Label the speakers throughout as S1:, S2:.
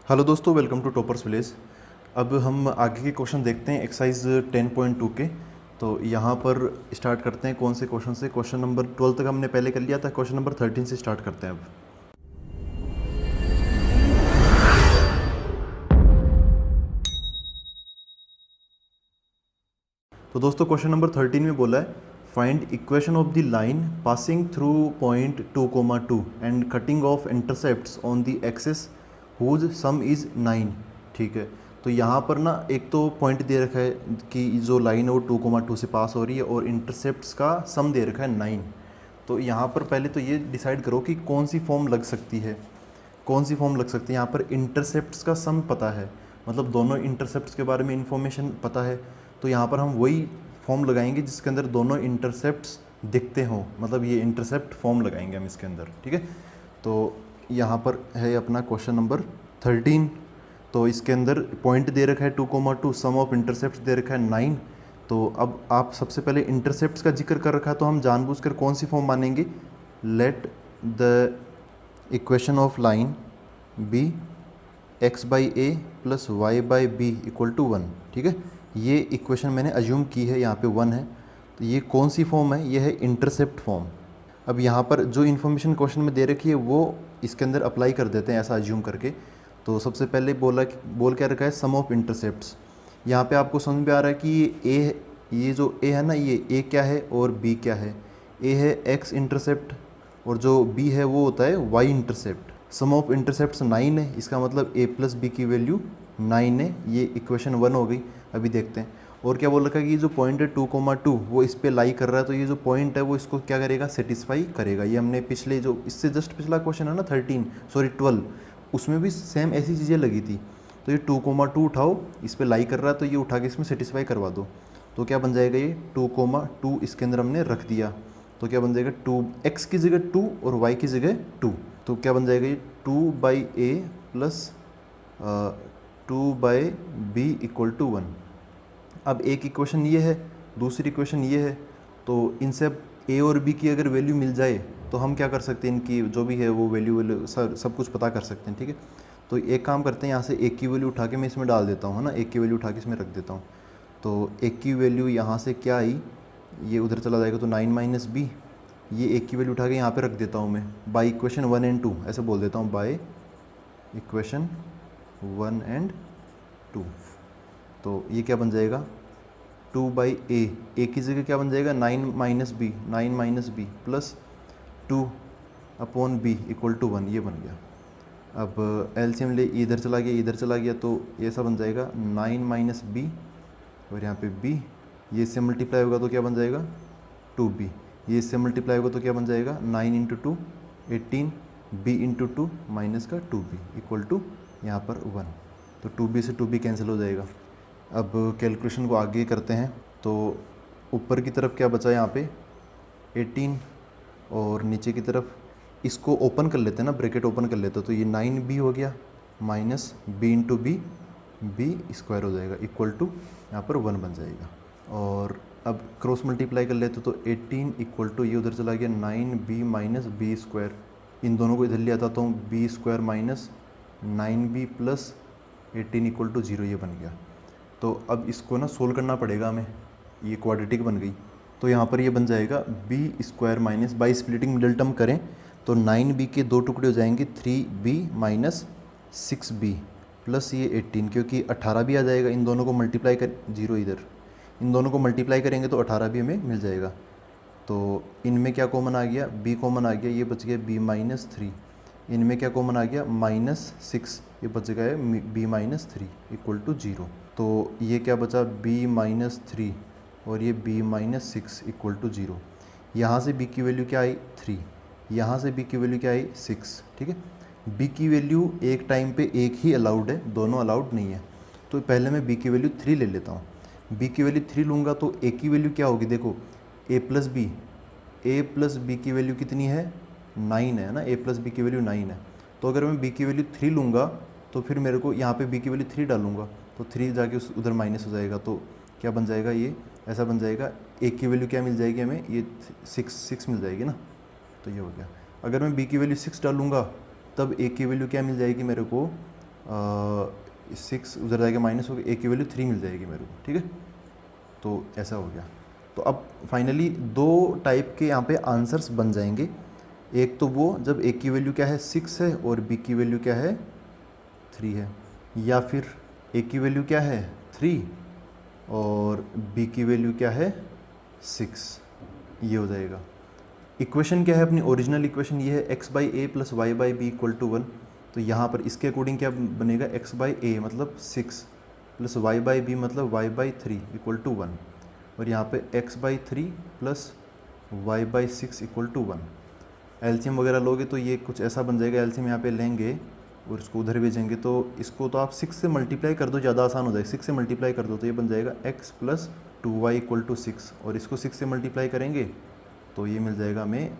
S1: Hello दोस्तों, welcome to toppers village. अब हम आगे के क्वेश्चन देखते हैं एक्सरसाइज 10.2 के। तो यहाँ पर स्टार्ट करते हैं कौन से क्वेश्चन से। क्वेश्चन नंबर 12 तक हमने पहले कर लिया था, क्वेश्चन नंबर 13 से स्टार्ट करते हैं अब। तो दोस्तों क्वेश्चन नंबर 13 में बोला है find equation of the line passing through point 2,2 and cutting off intercepts on the axis whose sum is 9। ठीक है, तो यहाँ पर ना एक तो पॉइंट दे रखा है कि जो लाइन है वो 2,2 से पास हो रही है और इंटरसेप्ट्स का सम दे रखा है 9। तो यहाँ पर पहले तो ये डिसाइड करो कि कौन सी फॉर्म लग सकती है, कौन सी फॉर्म लग सकती है। यहाँ पर इंटरसेप्ट्स का सम पता है, मतलब दोनों इंटरसेप्ट्स के बारे में इंफॉर्मेशन पता है। तो यहाँ पर हम वही फॉर्म लगाएंगे जिसके अंदर दोनों इंटरसेप्ट्स दिखते हों, मतलब ये इंटरसेप्ट फॉर्म लगाएंगे हम इसके अंदर। ठीक है, तो यहाँ पर है अपना क्वेश्चन नंबर 13। तो इसके अंदर पॉइंट दे रखा है 2,2, सम ऑफ इंटरसेप्ट दे रखा है 9। तो अब आप सबसे पहले इंटरसेप्ट्स का जिक्र कर रखा है, तो हम जानबूझकर कौन सी फॉर्म मानेंगे, let the equation of line be x by a plus y by b equal to 1। ठीक है, ये इक्वेशन मैंने अज्यूम की है, यहाँ पे 1 है। तो ये कौन सी फॉर्म है, ये है इंटरसेप्ट फॉर्म। अब यहाँ पर जो इन्फॉर्मेशन क्वेश्चन में दे रखी है वो इसके अंदर अप्लाई कर देते हैं ऐसा अज्यूम करके। तो सबसे पहले बोल क्या रखा है, सम ऑफ इंटरसेप्ट्स। यहाँ पे आपको समझ में आ रहा है कि ये जो ए है ना, ये ए क्या है और बी क्या है। ए है एक्स इंटरसेप्ट और जो बी है वो होता है y intercept. Sum of intercepts 9 है, इसका मतलब ए प्लस बी की वैल्यू 9 है। ये इक्वेशन 1 हो गई। अभी देखते हैं और क्या बोल रखा है कि जो पॉइंट है 2,2 वो इस पे लाई कर रहा है। तो ये जो पॉइंट है वो इसको क्या करेगा, सेटिस्फाई करेगा। ये हमने पिछले जो इससे जस्ट पिछला क्वेश्चन है ना 12, उसमें भी सेम ऐसी चीज़ें लगी थी। तो ये 2,2 उठाओ, इस पे लाई कर रहा है तो ये उठा के इसमें सेटिस्फाई करवा दो। तो क्या बन जाएगा, ये 2,2 इसके अंदर हमने रख दिया। तो क्या बन जाएगा, 2 एक्स की जगह 2 और वाई की जगह 2। तो क्या बन जाएगा, ये 2/a plus 2/b equal to 1। अब एक इक्वेशन ये है, दूसरी इक्वेशन ये है। तो इनसे अब ए और बी की अगर वैल्यू मिल जाए तो हम क्या कर सकते हैं, इनकी जो भी है वो वैल्यू सब कुछ पता कर सकते हैं। ठीक है, तो एक काम करते हैं, यहाँ से एक की वैल्यू उठा के मैं इसमें डाल देता हूँ, है ना। एक की वैल्यू उठा के इसमें रख देता हूँ। तो एक की वैल्यू यहाँ से क्या आई, ये उधर चला जाएगा तो 9 माइनस बी। ये एक की वैल्यू उठा के यहाँ पे रख देता हूँ मैं, बाई इक्वेशन 1 एंड 2 ऐसे बोल देता हूँ, बाय इक्वेशन 1 एंड 2। तो ये क्या बन जाएगा, 2/a, ए की जगह क्या बन जाएगा, 9 minus b plus 2/b equal to 1, ये बन गया। अब एलसीएम ले, इधर चला गया इधर चला गया, तो ये ऐसा बन जाएगा 9 माइनस बी और यहाँ पे b, ये इससे मल्टीप्लाई होगा तो क्या बन जाएगा 2b। ये इससे मल्टीप्लाई होगा तो क्या बन जाएगा 9 इंटू 2 18, b इंटू 2 माइनस का 2b इक्वल टू यहाँ पर 1। तो 2b से 2b कैंसिल हो जाएगा। अब कैलकुलेशन को आगे करते हैं। तो ऊपर की तरफ क्या बचा यहाँ पे 18 और नीचे की तरफ इसको ओपन कर लेते हैं ना, ब्रैकेट ओपन कर लेते हैं। तो ये 9b हो गया minus b into b square हो जाएगा इक्वल टू यहाँ पर 1 बन जाएगा। और अब क्रॉस मल्टीप्लाई कर लेते तो 18 इक्वल टू ये उधर चला गया 9b माइनस बी स्क्वायर। इन दोनों को इधर ले आता हूँ, b square minus 9b plus 18 equal to 0, ये बन गया। तो अब इसको ना सोल्व करना पड़ेगा हमें, ये क्वाड्रेटिक बन गई। तो यहाँ पर ये बन जाएगा b square minus, by splitting middle term करें तो 9b के 2 टुकड़े हो जाएंगे 3b माइनस 6b प्लस ये 18, क्योंकि 18 भी आ जाएगा। इन दोनों को मल्टीप्लाई कर 0 इधर, इन दोनों को मल्टीप्लाई करेंगे तो 18 भी हमें मिल जाएगा। तो इनमें क्या कॉमन आ गया, b कॉमन आ गया, ये बच गया b माइनस 3। इनमें क्या कॉमन आ गया -6, ये बच गया है b माइनस 3 इक्वल टू 0। तो ये क्या बचा b माइनस 3 और ये b माइनस 6 इक्वल टू 0। यहाँ से b की वैल्यू क्या आई 3, यहाँ से b की वैल्यू क्या आई 6। ठीक है, b की वैल्यू एक टाइम पे एक ही अलाउड है, दोनों अलाउड नहीं है। तो पहले मैं b की वैल्यू 3 ले लेता हूँ। b की वैल्यू 3 लूँगा तो a की वैल्यू क्या होगी, देखो a प्लस b की वैल्यू कितनी है 9 है ना, a प्लस बी की वैल्यू 9 है। तो अगर मैं b की वैल्यू 3 लूँगा तो फिर मेरे को यहाँ पे b की वैल्यू 3 डालूंगा तो 3 जाके उस उधर माइनस हो जाएगा। तो क्या बन जाएगा, ये ऐसा बन जाएगा, a की वैल्यू क्या मिल जाएगी हमें, ये 6 मिल जाएगी ना। तो ये हो गया। अगर मैं b की वैल्यू 6 डालूंगा तब a की वैल्यू क्या मिल जाएगी मेरे को, 6 उधर जाएगा माइनस हो गया, ए की वैल्यू 3 मिल जाएगी मेरे को, ठीक है। तो ऐसा हो गया। तो अब फाइनली दो टाइप के यहाँ पे आंसर्स बन जाएंगे। एक तो वो जब ए की वैल्यू क्या है 6 है और बी की वैल्यू क्या है 3 है, या फिर ए की वैल्यू क्या है 3 और बी की वैल्यू क्या है 6, ये हो जाएगा। इक्वेशन क्या है अपनी ओरिजिनल इक्वेशन, ये है x by a plus y by b equal to 1। तो यहाँ पर इसके अकॉर्डिंग क्या बनेगा, x बाई ए मतलब 6 प्लस वाई बाई बी मतलब वाई बाई 3 इक्वल टू 1, और यहाँ पे x बाई 3 plus y by 6 equal to 1। LCM वगैरह लोगे तो ये कुछ ऐसा बन जाएगा, एलसीएम यहाँ पे लेंगे और इसको उधर भेजेंगे, तो इसको तो आप 6 से मल्टीप्लाई कर दो, ज़्यादा आसान हो जाएगा। 6 से मल्टीप्लाई कर दो तो ये बन जाएगा x plus 2y equal to 6, और इसको 6 से मल्टीप्लाई करेंगे तो ये मिल जाएगा हमें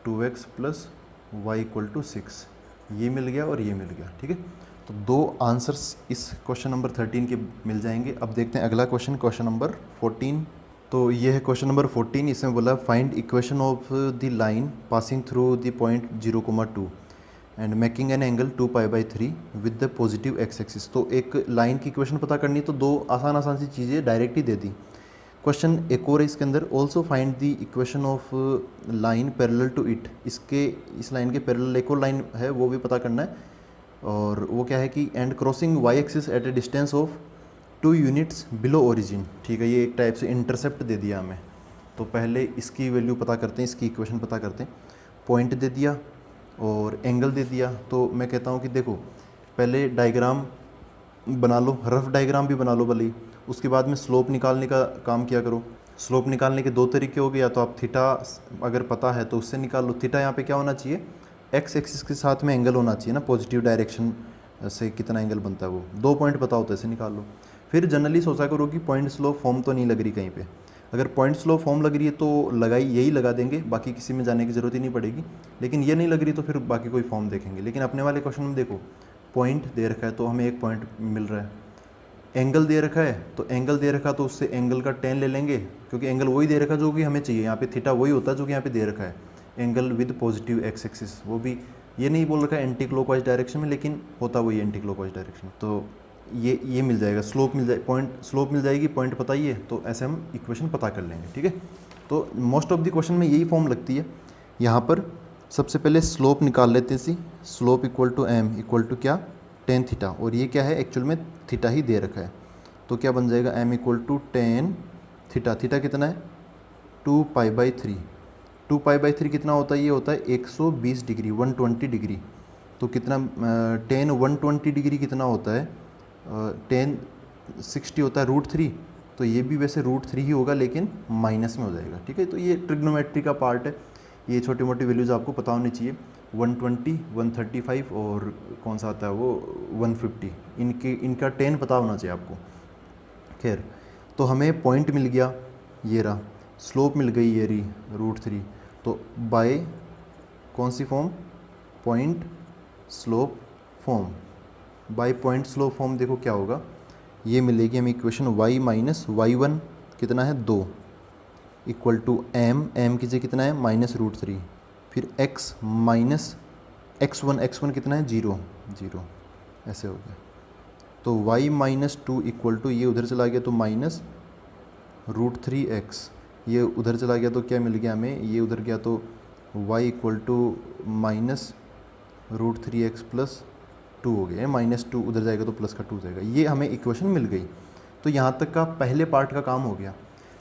S1: 2x plus Y equal to 6, ये मिल गया और ये मिल गया, ठीक है। तो दो आंसर्स इस क्वेश्चन नंबर 13 के मिल जाएंगे। अब देखते हैं अगला क्वेश्चन, क्वेश्चन नंबर 14। तो ये है क्वेश्चन नंबर 14। इसमें बोला find equation of the line passing through the point 0,2 and making an angle 2π/3 with the positive x axis. तो एक लाइन की इक्वेशन पता करनी, तो दो आसान सी चीज़ें डायरेक्ट ही दे दी। क्वेश्चन एक और है इसके अंदर, also find the equation of line parallel to it. इस लाइन के पैरेलल एक और लाइन है, वो भी पता करना है। और वो क्या है कि and crossing y axis at a distance of 2 units below origin, ठीक है। ये एक टाइप से इंटरसेप्ट दे दिया हमें। तो पहले इसकी वैल्यू पता करते हैं, इसकी इक्वेशन पता करते हैं। पॉइंट दे दिया और एंगल दे दिया। तो मैं कहता हूँ कि देखो पहले डायग्राम बना लो, रफ डायग्राम भी बना लो भले ही, उसके बाद में स्लोप निकालने का काम किया करो। स्लोप निकालने के दो तरीके हो गए, या तो आप थीटा अगर पता है तो उससे निकाल लो। थीटा यहाँ पे क्या होना चाहिए, एक्स एक्सिस के साथ में एंगल होना चाहिए ना, पॉजिटिव डायरेक्शन से कितना एंगल बनता है वो 2 पॉइंट पता होता है, इसे निकाल लो। फिर जनरली सोचा करो कि पॉइंट स्लोप फॉर्म तो नहीं लग रही कहीं पे। अगर पॉइंट स्लोप फॉर्म लग रही है तो लगाई यही लगा देंगे, बाकी किसी में जाने की ज़रूरत ही नहीं पड़ेगी। लेकिन ये नहीं लग रही तो फिर बाकी कोई फॉर्म देखेंगे। लेकिन अपने वाले क्वेश्चन में देखो पॉइंट दे रखा है तो हमें एक पॉइंट मिल रहा है, एंगल दे रखा है तो एंगल दे रखा तो उससे एंगल का tan ले लेंगे, क्योंकि एंगल वही दे रखा जो कि हमें चाहिए। यहाँ पे थीटा वही होता है जो कि यहाँ पे दे रखा है, angle with positive x axis. वो भी ये नहीं बोल रखा है एंटी क्लॉकवाइज डायरेक्शन में, लेकिन होता वही एंटी क्लॉकवाइज डायरेक्शन। तो ये मिल जाएगा, स्लोप मिल जाए, पॉइंट स्लोप मिल जाएगी, पॉइंट पता ही है, तो ऐसे हम इक्वेशन पता कर लेंगे, ठीक है। तो मोस्ट ऑफ द क्वेश्चन में यही फॉर्म लगती है। यहाँ पर सबसे पहले स्लोप निकाल लेते हैं, see slope equal to m equal to क्या, tan थीटा, और ये क्या है एक्चुअल में थीटा ही दे रखा है। तो क्या बन जाएगा m equal to tan theta. Theta कितना है 2π/3। 2π/3 कितना होता है, ये होता है 120 डिग्री, 120 डिग्री। तो कितना tan 120 डिग्री कितना होता है, tan 60 होता है √3। तो ये भी वैसे √3 ही होगा लेकिन माइनस में हो जाएगा, ठीक है। तो ये ट्रिग्नोमेट्री का पार्ट है, ये छोटी मोटी वैल्यूज़ आपको पता होनी चाहिए। 120, 135 और कौन सा आता है वो 150, इनका tan पता होना चाहिए आपको। खैर, तो हमें पॉइंट मिल गया, ये रहा, स्लोप मिल गई ये रही √3। तो बाय कौन सी form, point slope form. By point slope form देखो क्या होगा, ये मिलेगी हमें इक्वेशन y माइनस y1 कितना है 2 इक्वल टू m की जगह कितना है -√3, फिर x माइनस x1 कितना है 0, ऐसे हो गया। तो y माइनस 2 इक्वल टू ये उधर चला गया तो -√3x, ये उधर चला गया तो क्या मिल गया हमें, ये उधर गया तो y equal to -√3x plus 2 हो गया, -2 उधर जाएगा तो प्लस का 2 जाएगा। ये हमें इक्वेशन मिल गई। तो यहाँ तक का पहले पार्ट का काम हो गया।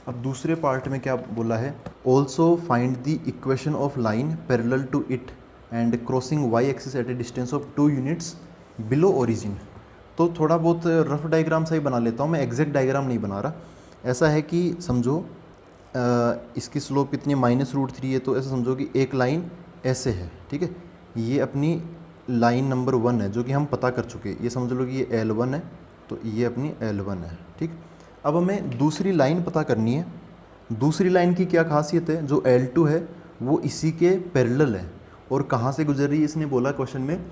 S1: अब दूसरे पार्ट में क्या बोला है, also find the equation of line parallel to it and crossing y axis at a distance of 2 units below origin. तो थोड़ा बहुत रफ डायग्राम सा ही बना लेता हूँ मैं, एग्जैक्ट डायग्राम नहीं बना रहा। ऐसा है कि समझो इसकी स्लोप कितनी -√3 है, तो ऐसा समझो कि एक लाइन ऐसे है, ठीक है। ये अपनी लाइन नंबर 1 है जो कि हम पता कर चुके हैं, ये समझ लो कि ये L1 है, तो ये अपनी L1 है, ठीक। अब हमें दूसरी लाइन पता करनी है। दूसरी लाइन की क्या खासियत है, जो L2 है वो इसी के पैरेलल है, और कहाँ से गुजर रही है, इसने बोला क्वेश्चन में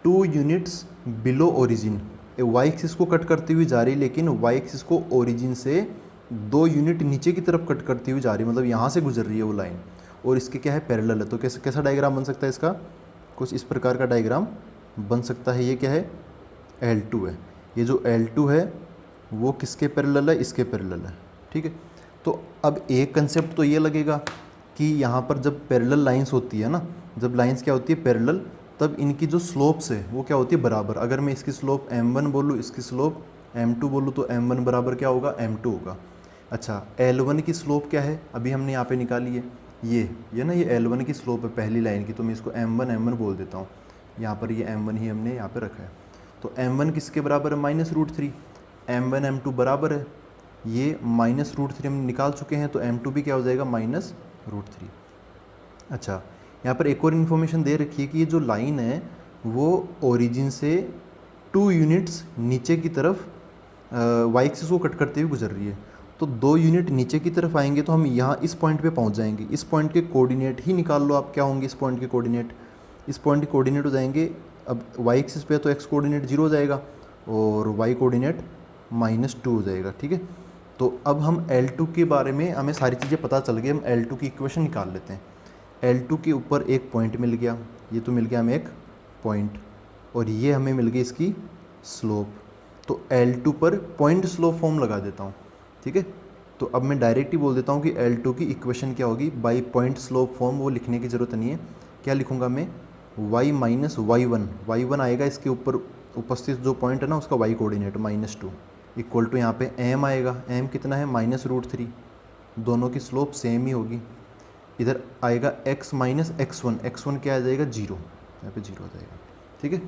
S1: 2 units below origin. Y axis को कट करती हुई जा रही, लेकिन वाई एक्सिस को ओरिजिन से 2 यूनिट नीचे की तरफ कट करती हुई जा रही, मतलब यहाँ से गुजर रही है वो लाइन, और इसके क्या है पैरेलल है। तो कैसा डायग्राम बन सकता है इसका, कुछ इस प्रकार का डायग्राम बन सकता है। ये क्या है, L2 है। ये जो L2 है वो किसके पैरेलल है? इसके पैरेलल है, ठीक है। तो अब एक कंसेप्ट तो ये लगेगा कि यहाँ पर जब पैरेलल लाइंस होती है ना, जब लाइंस क्या होती है पैरेलल, तब इनकी जो स्लोप्स है वो क्या होती है? बराबर। अगर मैं इसकी स्लोप m1 बोलूँ, इसकी स्लोप m2 बोलूँ, तो m1 बराबर क्या होगा? m2 होगा। अच्छा, L1 की स्लोप क्या है? अभी हमने यहाँ पे निकाली है, ये ना, ये L1 की स्लोप है पहली लाइन की, तो मैं इसको m1 बोल देता हूँ। यहाँ पर ये m1 ही हमने यहाँ पे रखा है। तो m1 किसके बराबर है? -√3। m1 m2 बराबर है, ये -√3 हम निकाल चुके हैं, तो m2 भी क्या हो जाएगा? -√3। अच्छा, यहाँ पर एक और इन्फॉर्मेशन दे रखी है कि ये जो लाइन है वो ओरिजिन से 2 यूनिट्स नीचे की तरफ वाई एक्सिस को कट करते हुए गुजर रही है। तो 2 यूनिट नीचे की तरफ आएंगे तो हम यहाँ इस पॉइंट पे पहुँच जाएंगे। इस पॉइंट के कोऑर्डिनेट ही निकाल लो आप, क्या होंगे इस पॉइंट के कोऑर्डिनेट? इस पॉइंट के कोऑर्डिनेट हो जाएंगे, अब वाई एक्सिस पे तो एक्स कोऑर्डिनेट 0 हो जाएगा और वाई कोऑर्डिनेट -2 हो जाएगा, ठीक है। तो अब हम L2 के बारे में हमें सारी चीज़ें पता चल गई, हम L2 की इक्वेशन निकाल लेते हैं। L2 के ऊपर एक पॉइंट मिल गया, ये तो मिल गया हमें एक पॉइंट, और ये हमें मिल गई इसकी स्लोप। तो L2 पर पॉइंट स्लोप फॉर्म लगा देता हूँ, ठीक है। तो अब मैं डायरेक्ट ही बोल देता हूँ कि L2 की इक्वेशन क्या होगी? बाई पॉइंट स्लोप फॉर्म, वो लिखने की ज़रूरत नहीं है। क्या लिखूँगा मैं? y माइनस y1 आएगा, इसके ऊपर उपस्थित जो पॉइंट है ना उसका y कोऑर्डिनेट -2 इक्वल टू यहाँ पे m आएगा, m कितना है? -√3। दोनों की स्लोप सेम ही होगी। इधर आएगा x माइनस x1 क्या आ जाएगा? 0, यहाँ पे 0 हो जाएगा, ठीक है।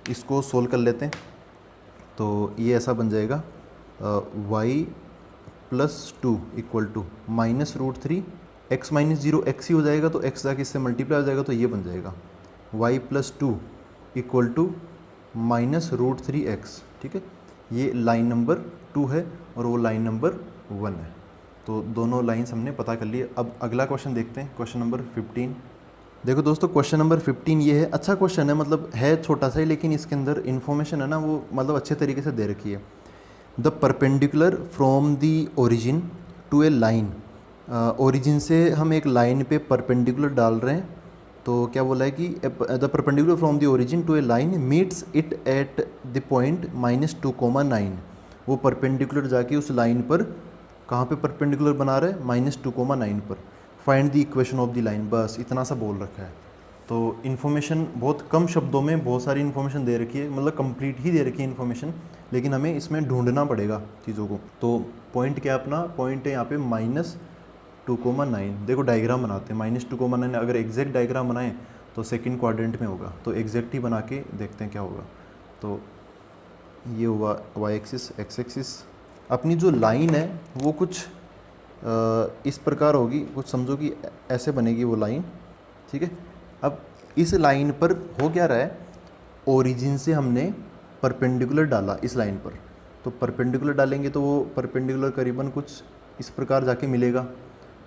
S1: इसको सोल्व कर लेते हैं, तो ये ऐसा बन जाएगा y+2 equal to -√3, x -0 x ही हो जाएगा, तो x जाके इससे मल्टीप्लाई हो जाएगा, तो ये बन जाएगा y+2 इक्वल टू -√3x, ठीक है। ये लाइन नंबर 2 है और वो लाइन नंबर 1 है। तो दोनों लाइंस हमने पता कर लिए। अब अगला क्वेश्चन देखते हैं, क्वेश्चन नंबर 15। देखो दोस्तों, क्वेश्चन नंबर 15 ये है, अच्छा क्वेश्चन है, मतलब है छोटा सा ही, लेकिन इसके अंदर इन्फॉर्मेशन है ना वो मतलब अच्छे तरीके से दे रखी है। The perpendicular from the origin to a line, origin से हम एक लाइन पे परपेंडिकुलर डाल रहे हैं, तो क्या बोला है कि the perpendicular from the origin to a line meets it at the point -2,9। वो परपेंडिकुलर जाके उस लाइन पर कहाँ पे परपेंडिकुलर बना रहा है? -2,9 पर। Find the equation of the line, बस इतना सा बोल रखा है। तो इन्फॉर्मेशन बहुत कम शब्दों में बहुत सारी इन्फॉर्मेशन दे रखी है, मतलब कंप्लीट ही दे रखी है इन्फॉर्मेशन, लेकिन हमें इसमें ढूंढना पड़ेगा चीज़ों को। तो पॉइंट क्या अपना पॉइंट है यहाँ पे -2,9। देखो डायग्राम बनाते हैं, -2,9 अगर एग्जैक्ट डायग्राम बनाएं तो सेकंड क्वाड्रेंट में होगा, तो एग्जैक्ट ही बना के देखते हैं क्या होगा। तो ये हुआ वाई एक्सिस, एक्स एक्सिस। अपनी जो लाइन है वो कुछ इस प्रकार होगी, कुछ समझो कि ऐसे बनेगी वो लाइन, ठीक है। अब इस लाइन पर हो क्या रहा है? ओरिजिन से हमने परपेंडिकुलर डाला इस लाइन पर, तो परपेंडिकुलर डालेंगे तो वो परपेंडिकुलर करीबन कुछ इस प्रकार जाके मिलेगा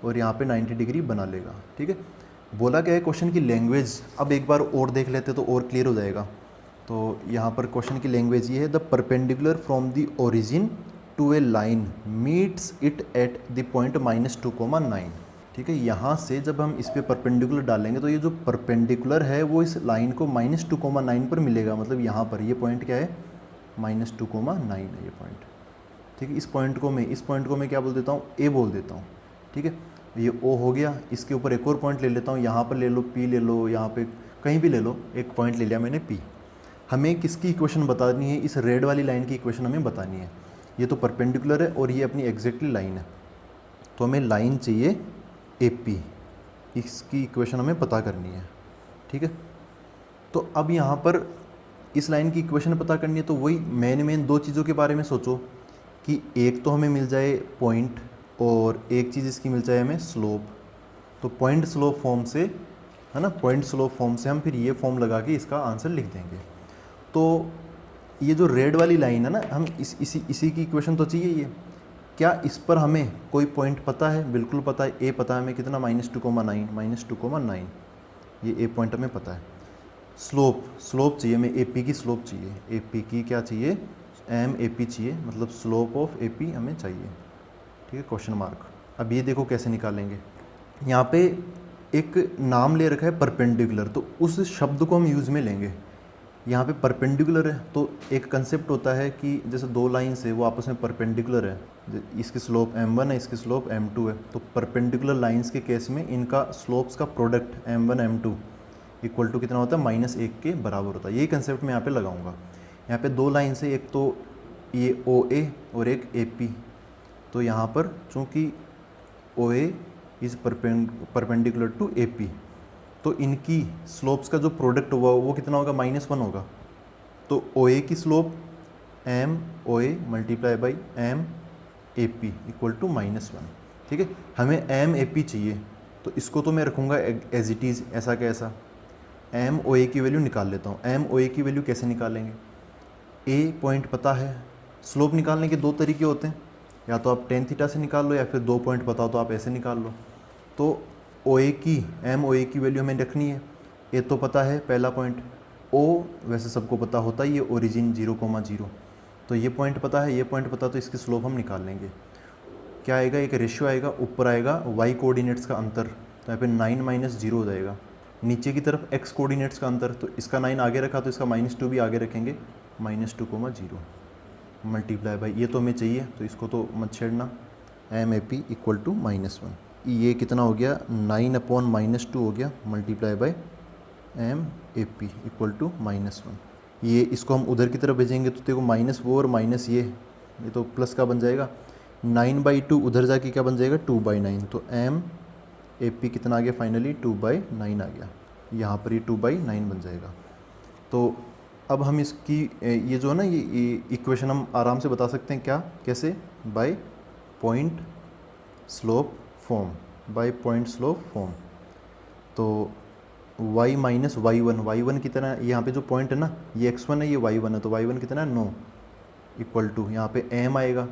S1: और यहाँ पे 90 डिग्री बना लेगा, ठीक है। बोला गया है क्वेश्चन की लैंग्वेज, अब एक बार और देख लेते तो और क्लियर हो जाएगा। तो यहाँ पर क्वेश्चन की लैंग्वेज ये है, the perpendicular from the origin to a line meets it at the point -2,9, ठीक है। यहाँ से जब हम इस पर परपेंडिकुलर डालेंगे तो ये जो परपेंडिकुलर है वो इस लाइन को -2,9 पर मिलेगा, मतलब यहाँ पर ये पॉइंट क्या है? -2,9 है ये पॉइंट, ठीक है। इस पॉइंट को मैं क्या बोल देता हूँ? ए बोल देता हूँ, ठीक है। ये ओ हो गया, इसके ऊपर एक और पॉइंट ले लेता हूँ, यहाँ पर ले लो, पी ले लो, यहाँ पे कहीं भी ले लो, एक पॉइंट ले लिया मैंने पी। हमें किसकी इक्वेशन बतानी है? इस रेड वाली लाइन की इक्वेशन हमें बतानी है। ये तो परपेंडिकुलर है और ये अपनी एग्जैक्टली लाइन है, तो हमें लाइन चाहिए ए पी, इसकी इक्वेशन हमें पता करनी है, ठीक है। तो अब यहाँ पर इस लाइन की इक्वेशन पता करनी है, तो वही मेन दो चीज़ों के बारे में सोचो कि एक तो हमें मिल जाए पॉइंट और एक चीज़ इसकी मिल जाए हमें स्लोप। तो पॉइंट स्लोप फॉर्म से, है ना, पॉइंट स्लोप फॉर्म से हम फिर ये फॉर्म लगा के इसका आंसर लिख देंगे। तो ये जो रेड वाली लाइन है ना, हम इसी की इक्वेशन तो चाहिए ये। क्या इस पर हमें कोई पॉइंट पता है? बिल्कुल पता है, ए पता है हमें कितना? -2,9, ये ए पॉइंट हमें पता है। स्लोप चाहिए हमें, ए पी की स्लोप चाहिए, ए पी की क्या चाहिए? एम ए पी चाहिए, मतलब स्लोप ऑफ ए पी हमें चाहिए, ठीक है, क्वेश्चन मार्क। अब ये देखो कैसे निकालेंगे। यहाँ पे एक नाम ले रखा है परपेंडिकुलर, तो उस शब्द को हम यूज़ में लेंगे। यहाँ पे परपेंडिकुलर है, तो एक कंसेप्ट होता है कि जैसे दो लाइन्स है वो आपस में परपेंडिकुलर है, इसकी स्लोप m1 है, इसकी स्लोप m2 है, तो परपेंडिकुलर लाइन्स के केस में इनका स्लोप्स का product m1 m2 equal to कितना होता है -1 के बराबर होता है। यही कंसेप्ट मैं यहाँ पे लगाऊंगा। यहाँ पे दो लाइन्स है, एक तो ये OA और एक AP, तो यहाँ पर चूँकि OA is perpendicular to AP, तो इनकी स्लोप्स का जो प्रोडक्ट हुआ वो कितना होगा -1 होगा। तो OA की slope MOA multiply by MAP equal to -1। ठीक है, हमें MAP चाहिए, तो इसको तो मैं रखूँगा एज इट इज़, ऐसा का ऐसा। MOA की वैल्यू निकाल लेता हूँ। MOA की वैल्यू कैसे निकालेंगे? A पॉइंट पता है, स्लोप निकालने के दो तरीके होते हैं, या तो आप tan थीटा से निकाल लो, या फिर 2 पॉइंट पता हो तो आप ऐसे निकाल लो। तो MOA की वैल्यू हमें रखनी है। A तो पता है पहला पॉइंट, O वैसे सबको पता होता है, ये ओरिजिन 0,0, तो ये पॉइंट पता है, ये पॉइंट पता, तो इसकी स्लोप हम निकाल लेंगे। क्या आएगा? एक रेशियो आएगा, ऊपर आएगा y कोऑर्डिनेट्स का अंतर, तो यहाँ पे 9 - 0 हो जाएगा। नीचे की तरफ x कोऑर्डिनेट्स का अंतर, तो इसका 9 आगे रखा तो इसका -2 भी आगे रखेंगे, -2,0 मल्टीप्लाई बाई, ये तो हमें चाहिए तो इसको तो मत छेड़ना, MAP इक्वल टू -1। ये कितना हो गया? 9/-2 हो गया, multiply by MAP equal to -1। ये इसको हम उधर की तरफ भेजेंगे तो देखो -वो और माइनस ये तो प्लस का बन जाएगा। 9/2 उधर जाके क्या बन जाएगा? 2/9, तो MAP कितना आ गया फाइनली? 2/9 आ गया। यहाँ पर ये 2/9 बन जाएगा। तो अब हम इसकी ये जो है ना, ये इक्वेशन हम आराम से बता सकते हैं, क्या कैसे? Bye point slope form, by point slope form. तो y माइनस y1 कितना है? यहाँ पे जो पॉइंट है ना, ये x1 है, ये y1 है, तो y1 कितना है? 9 इक्वल टू यहाँ पे m आएगा।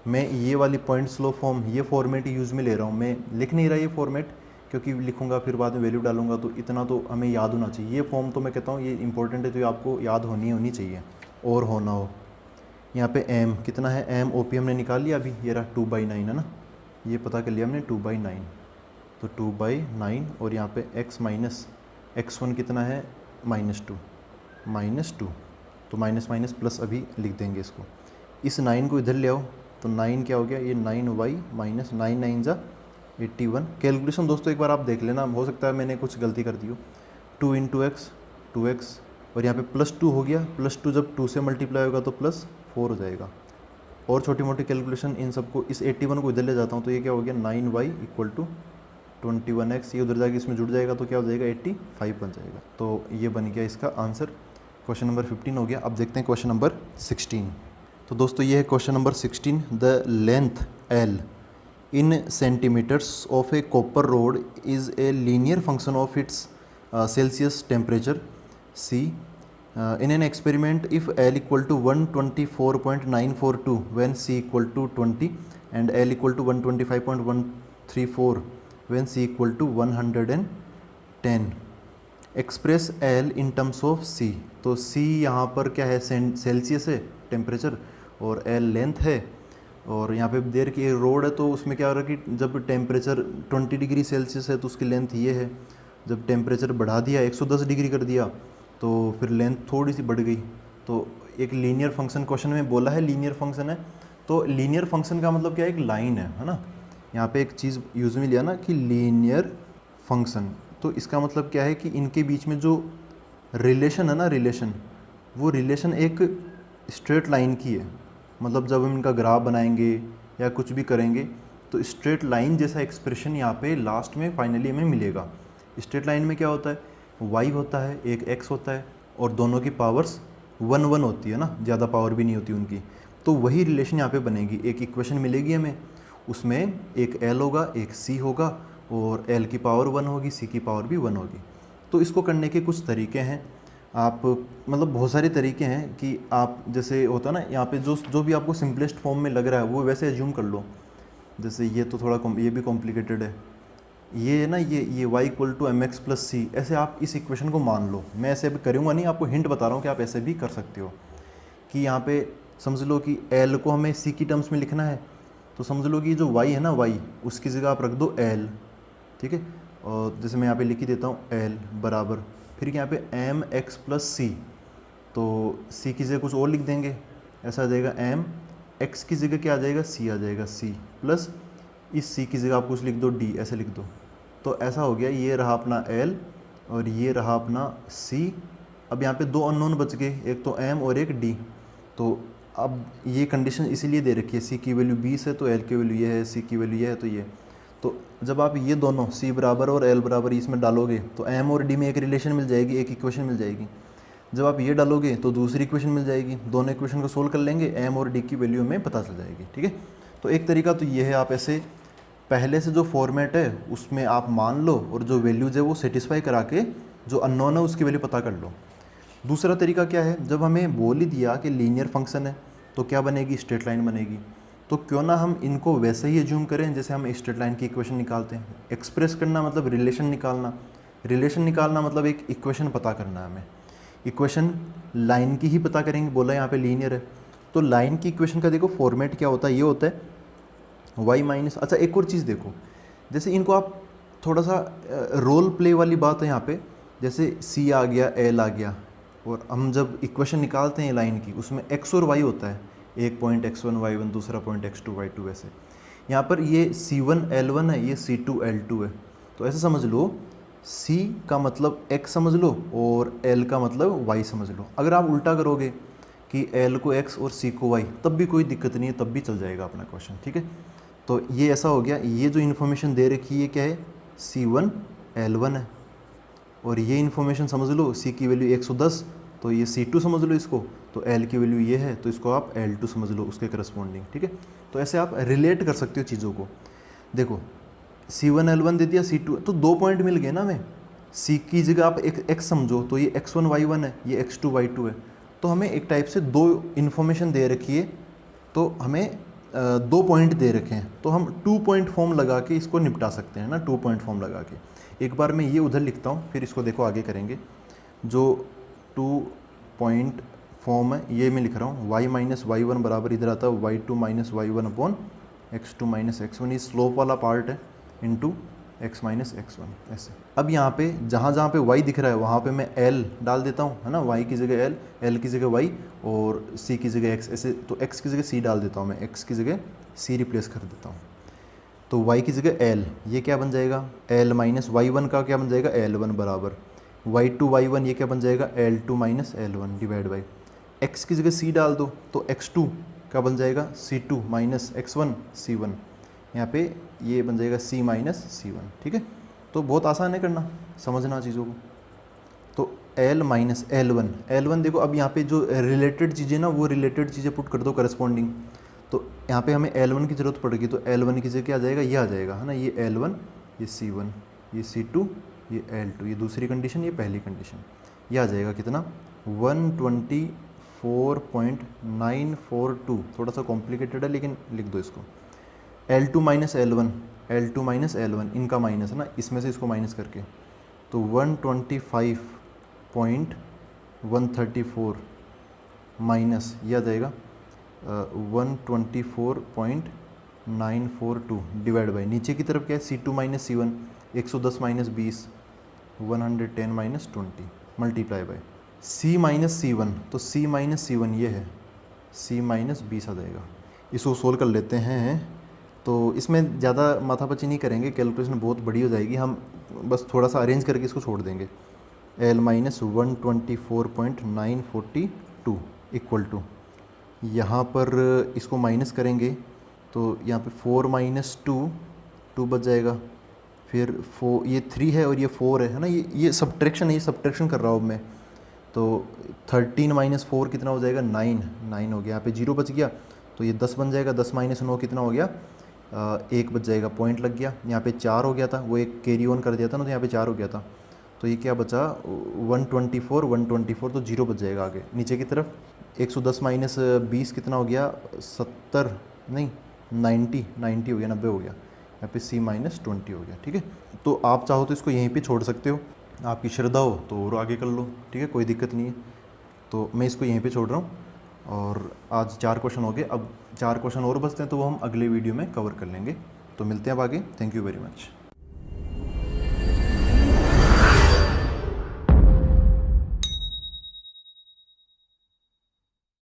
S1: मैं ये वाली पॉइंट स्लोप फॉर्म, ये फॉर्मेट यूज़ में ले रहा हूँ, मैं लिख नहीं रहा ये फॉर्मेट, क्योंकि लिखूंगा फिर बाद में वैल्यू डालूंगा, तो इतना तो हमें याद होना चाहिए। ये फॉर्म तो मैं कहता हूँ ये इंपॉर्टेंट है, तो ये आपको याद होनी चाहिए और होना हो। यहाँ पे m कितना है? MOP हमने निकाल लिया अभी, ये रहा 2/9 है ना, ये पता कर लिया हमने 2/9, तो 2/9, और यहाँ पे x माइनस x1 कितना है? -2, तो माइनस प्लस अभी लिख देंगे इसको। इस 9 को इधर ले आओ, तो 9 क्या हो गया? ये 9y माइनस 9 9 जा 81। कैलकुलेशन दोस्तों एक बार आप देख लेना, हो सकता है मैंने कुछ गलती कर दी हो। 2 × x 2x, और यहाँ पे +2 हो गया, +2 जब 2 से मल्टीप्लाई होगा तो +4 हो जाएगा। और छोटी मोटी कैलकुलेशन इन सबको, इस 81 को इधर ले जाता हूँ, तो ये क्या हो गया? 9y इक्वल टू 21x, ये उधर जाके इसमें जुड़ जाएगा, तो क्या हो जाएगा? 85 बन जाएगा। तो ये बन गया इसका आंसर। क्वेश्चन नंबर 15 हो गया। अब देखते हैं क्वेश्चन नंबर 16। तो दोस्तों ये है question number 16। The length L in centimeters of a copper rod is a linear function of its Celsius temperature C. In an experiment, if L equal to 124.942 when C equal to 20 and L equal to 125.134 when C equal to 110, express L in terms of C। तो C यहाँ पर क्या है? Celsius है temperature, और L length है, और यहाँ पे देर की रोड है, तो उसमें क्या हो रहा है कि जब टेम्परेचर 20 डिग्री सेल्सियस है तो उसकी लेंथ ये है, जब टेम्परेचर बढ़ा दिया 110 डिग्री कर दिया तो फिर लेंथ थोड़ी सी बढ़ गई। तो एक लीनियर फंक्शन, क्वेश्चन में बोला है लीनियर फंक्शन है, तो लीनियर फंक्शन का मतलब क्या है? एक लाइन है ना। यहाँ पे एक चीज़ यूज़ में लिया ना कि लीनियर फंक्शन, तो इसका मतलब क्या है कि इनके बीच में जो रिलेशन है ना, रिलेशन, वो रिलेशन एक स्ट्रेट लाइन की है। मतलब जब हम इनका ग्राफ बनाएंगे या कुछ भी करेंगे तो स्ट्रेट लाइन जैसा एक्सप्रेशन यहाँ पे लास्ट में फाइनली हमें मिलेगा। स्ट्रेट लाइन में क्या होता है? y होता है, एक x होता है, और दोनों की पावर्स 1 1 होती है ना, ज़्यादा पावर भी नहीं होती उनकी। तो वही रिलेशन यहाँ पे बनेगी, एक इक्वेशन मिलेगी हमें, उसमें एक L होगा, एक C होगा, और L की पावर 1 होगी, C की पावर भी 1 होगी। तो इसको करने के कुछ तरीके हैं, आप मतलब बहुत सारे तरीके हैं कि आप जैसे होता है ना, यहाँ पे जो भी आपको सिंपलेस्ट फॉर्म में लग रहा है वो वैसे एज्यूम कर लो। जैसे ये तो थोड़ा ये भी कॉम्प्लिकेटेड है, ये ना, ये y equal to mx plus c, ऐसे आप इस इक्वेशन को मान लो। मैं ऐसे अभी करूँगा नहीं, आपको हिंट बता रहा हूँ कि आप ऐसे भी कर सकते हो। कि यहाँ पे समझ लो कि L को हमें C की टर्म्स में लिखना है, तो समझ लो कि जो y है ना, y उसकी जगह आप रख दो L, ठीक है। और जैसे मैं यहाँ पे लिख ही देता हूँ L बराबर, फिर यहाँ पे mx प्लस सी, तो सी की जगह कुछ और लिख देंगे, ऐसा आ जाएगा एम, एक्स की जगह क्या आ जाएगा, सी आ जाएगा, सी प्लस इस सी की जगह आप कुछ लिख दो डी, ऐसे लिख दो। तो ऐसा हो गया, ये रहा अपना एल और ये रहा अपना सी। अब यहाँ पे दो अननोन बच गए, एक तो एम और एक डी। तो अब ये कंडीशन इसीलिए दे रखी है, सी की वैल्यू 20 है तो एल की वैल्यू ये है, सी की वैल्यू ये है तो ये। तो जब आप ये दोनों सी बराबर और एल बराबर इसमें डालोगे तो एम और डी में एक रिलेशन मिल जाएगी, एक इक्वेशन मिल जाएगी। जब आप ये डालोगे तो दूसरी इक्वेशन मिल जाएगी, दोनों इक्वेशन को सोल्व कर लेंगे, एम और डी की वैल्यू में पता चल जाएगी। ठीक है, तो एक तरीका तो ये है, आप ऐसे पहले से जो फॉर्मेट है उसमें आप मान लो और जो वैल्यूज है वो सेटिस्फाई करा के जो अननोन है उसकी वैल्यू पता कर लो। दूसरा तरीका क्या है, जब हमें बोल ही दिया कि लीनियर फंक्शन है तो क्या बनेगी, स्ट्रेट लाइन बनेगी। तो क्यों ना हम इनको वैसे ही एज्यूम करें जैसे हम स्ट्रेट लाइन की इक्वेशन निकालते हैं। एक्सप्रेस करना मतलब रिलेशन निकालना, रिलेशन निकालना मतलब एक इक्वेशन पता करना है हमें। इक्वेशन लाइन की ही पता करेंगे, बोला यहाँ पे लीनियर है तो लाइन की इक्वेशन का देखो फॉर्मेट क्या होता है, ये होता है वाई माइनस। अच्छा एक और चीज़ देखो, जैसे इनको आप थोड़ा सा रोल प्ले वाली बात है यहाँ पे, जैसे सी आ गया, एल आ गया, और हम जब इक्वेशन निकालते हैं लाइन की उसमें एक्स और वाई होता है, एक पॉइंट x1 y1, दूसरा पॉइंट x2 y2। ऐसे यहाँ पर ये c1 l1 है, ये c2 l2 है। तो ऐसे समझ लो c का मतलब x समझ लो और l का मतलब y समझ लो। अगर आप उल्टा करोगे कि l को x और c को y, तब भी कोई दिक्कत नहीं है, तब भी चल जाएगा अपना क्वेश्चन। ठीक है, तो ये ऐसा हो गया, ये जो इन्फॉर्मेशन दे रखी है क्या है, c1 l1 है, और ये इन्फॉर्मेशन समझ लो c की वैल्यू 110, तो ये c2 समझ लो इसको, तो l की वैल्यू ये है तो इसको आप l2 समझ लो उसके करस्पॉन्डिंग। ठीक है, तो ऐसे आप रिलेट कर सकते हो चीज़ों को। देखो c1 l1 दे दिया, c2, तो 2 पॉइंट मिल गए ना हमें। c की जगह आप एक x समझो तो ये x1 y1 है, ये x2 y2 है। तो हमें एक टाइप से दो इन्फॉर्मेशन दे रखी है, तो हमें 2 पॉइंट दे रखे हैं, तो हम 2 पॉइंट फॉर्म लगा के इसको निपटा सकते हैं ना, 2 पॉइंट फॉर्म लगा के। एक बार मैं ये उधर लिखता हूँ, फिर इसको देखो आगे करेंगे। जो 2 पॉइंट फॉर्म है ये मैं लिख रहा हूँ, y माइनस वाई वन बराबर इधर आता है y2 minus y one upon x2 minus x1, ये स्लोप वाला पार्ट है, इंटू x माइनस x1 ऐसे। अब यहाँ पे जहाँ जहाँ पे y दिख रहा है वहाँ पे मैं l डाल देता हूँ, है ना, y की जगह l, l की जगह y और c की जगह x, ऐसे। तो x की जगह c डाल देता हूँ मैं, x की जगह c रिप्लेस कर देता हूँ। तो y की जगह l, ये क्या बन जाएगा, l माइनस वाई वन का क्या बन जाएगा, l1 बराबर y2 y1, ये क्या बन जाएगा, l2 minus l1 divide by x की जगह c डाल दो, तो x2 क्या बन जाएगा, c2 माइनस x1 c1, यहाँ पे ये बन जाएगा c माइनस c1। ठीक है, तो बहुत आसान है करना, समझना चीज़ों को। तो l माइनस l1 देखो, अब यहाँ पे जो रिलेटेड चीज़ें ना वो रिलेटेड चीज़ें पुट कर दो करस्पॉन्डिंग। तो यहाँ पे हमें l1 की ज़रूरत पड़ेगी, तो l1 की जगह क्या आ जाएगा, ये आ जाएगा, है ना, ये l1, ये c1, ये c2, ये l2, ये दूसरी कंडीशन, ये पहली कंडीशन। ये आ जाएगा कितना, 124.942। थोड़ा सा कॉम्प्लिकेटेड है लेकिन लिख दो इसको। l2 minus l1, l2 minus l1, इनका माइनस है ना, इसमें से इसको माइनस करके, तो 125.134 माइनस ये आ जाएगा 124.942 डिवाइड बाई नीचे की तरफ क्या है, c2 minus c1, 110 minus 20, 110 minus 20 multiply by c minus c1, तो c माइनस c1 ये है, c माइनस 20 आ जाएगा। इसको सोल्व कर लेते हैं, तो इसमें ज़्यादा माथापच्ची नहीं करेंगे, कैलकुलेशन बहुत बड़ी हो जाएगी, हम बस थोड़ा सा अरेंज करके इसको छोड़ देंगे। l माइनस 124.942 इक्वल टू, यहाँ पर इसको माइनस करेंगे तो यहाँ पे 4 माइनस 2 बच जाएगा, फिर 4, ये 3 है और ये 4 है ना, ये सब्ट्रैक्शन है, ये सब्ट्रैक्शन कर रहा हूँ मैं। तो 13 माइनस 4 कितना हो जाएगा, 9 हो गया, यहाँ पे 0 बच गया, तो ये 10 बन जाएगा, 10 माइनस 9 कितना हो गया, 1 बच जाएगा, पॉइंट लग गया। यहाँ पे 4 हो गया था, वो एक कैरी ऑन कर दिया था ना, तो यहाँ पे 4 हो गया था, तो ये क्या बचा 124, तो 0 बच जाएगा आगे नीचे की तरफ। 110 माइनस 20 कितना हो गया, 70 नहीं 90 हो गया, 90 हो गया, यहाँ पे c माइनस 20 हो गया। ठीक है, तो आप चाहो तो इसको यहीं पे छोड़ सकते हो, आपकी श्रद्धा हो तो और आगे कर लो, ठीक है, कोई दिक्कत नहीं है। तो मैं इसको यहीं पे छोड़ रहा हूँ, और आज 4 क्वेश्चन हो गए, अब 4 क्वेश्चन और बचते हैं तो वो हम अगले वीडियो में कवर कर लेंगे। तो मिलते हैं अब आगे, थैंक यू वेरी मच।